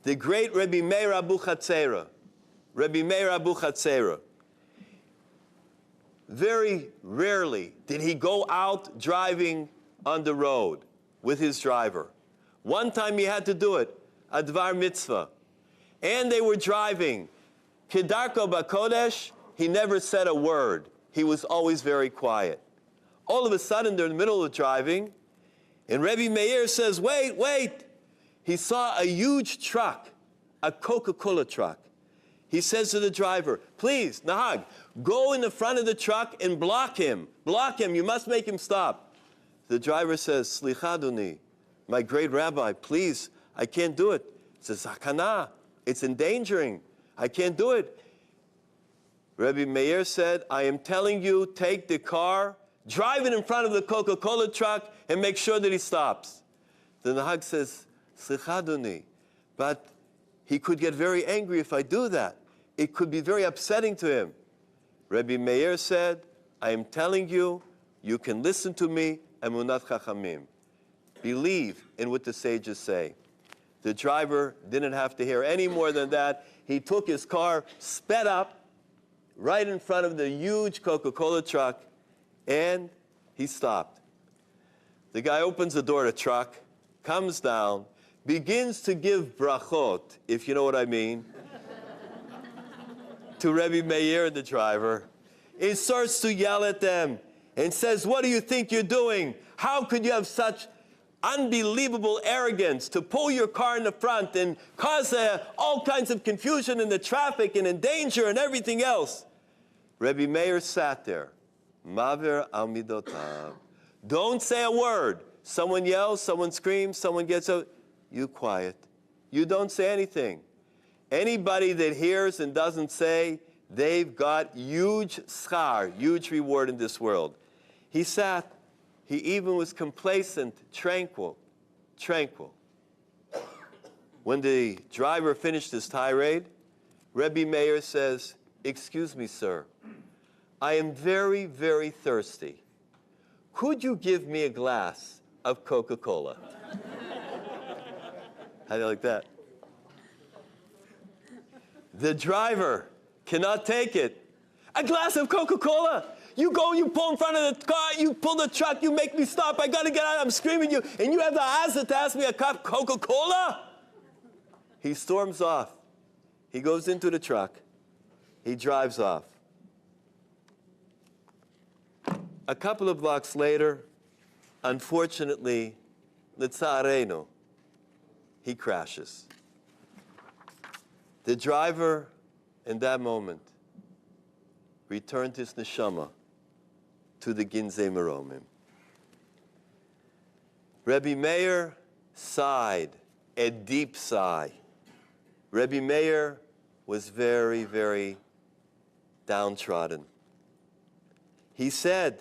the great Rabbi Meir Abuchatzera. Rabbi Meir Abuchatzera. Very rarely did he go out driving on the road with his driver. One time he had to do it, a Dvar Mitzvah. And they were driving. Kedarko Bakodesh, he never said a word. He was always very quiet. All of a sudden, they're in the middle of driving, and Rabbi Meir says, wait, wait. He saw a huge truck, a Coca-Cola truck. He says to the driver, please, Nahag, go in the front of the truck and block him. Block him, you must make him stop. The driver says, Slicha Adoni, my great rabbi, please, I can't do it. It's a zakana, it's endangering. I can't do it. Rabbi Meir said, I am telling you, take the car, drive it in front of the Coca-Cola truck, and make sure that he stops. The Nahag says, Slicha Adoni, but he could get very angry if I do that. It could be very upsetting to him. Rabbi Meir said, I am telling you, you can listen to me, emunat chachamim. Believe in what the sages say. The driver didn't have to hear any more than that. He took his car, sped up, right in front of the huge Coca-Cola truck, and he stopped. The guy opens the door of the truck, comes down, begins to give brachot, if you know what I mean, to Rabbi Meir, the driver. He starts to yell at them and says, what do you think you're doing? How could you have such unbelievable arrogance to pull your car in the front and cause all kinds of confusion in the traffic and in danger and everything else? Rabbi Meir sat there. Maver al midotav. Don't say a word. Someone yells, someone screams, someone gets out. You quiet. You don't say anything. Anybody that hears and doesn't say, they've got huge schar, huge reward in this world. He sat. He even was complacent, tranquil. When the driver finished his tirade, Rabbi Meir says, excuse me, sir, I am very, very thirsty. Could you give me a glass of Coca-Cola? How do you like that? The driver cannot take it. A glass of Coca-Cola. You go, you pull in front of the car, you pull the truck, you make me stop, I gotta get out, I'm screaming at you, and you have the hazard to ask me a cup of Coca-Cola? He storms off. He goes into the truck. He drives off. A couple of blocks later, unfortunately, Litzareno, he crashes. The driver, in that moment, returned his neshama to the Ginzei Meromim. Rabbi Meir sighed, a deep sigh. Rabbi Meir was very, very downtrodden. He said,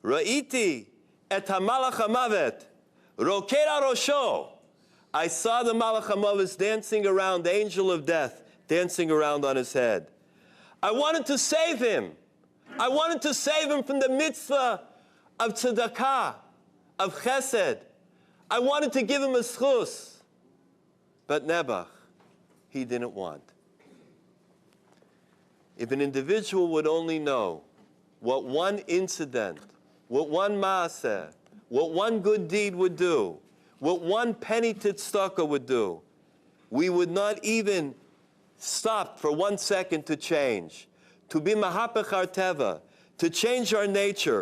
Ra'iti et ha-malach hamavet, roked al rosho. I saw the malach hamavet dancing around, the angel of death, dancing around on his head. I wanted to save him. I wanted to save him from the mitzvah of tzedakah, of chesed. I wanted to give him a schus. But Nebuch, he didn't want. If an individual would only know what one incident, what one maaseh, what one good deed would do, what one penny tzedakah would do, we would not even stop for 1 second to change, to be mahapech our teva, to change our nature.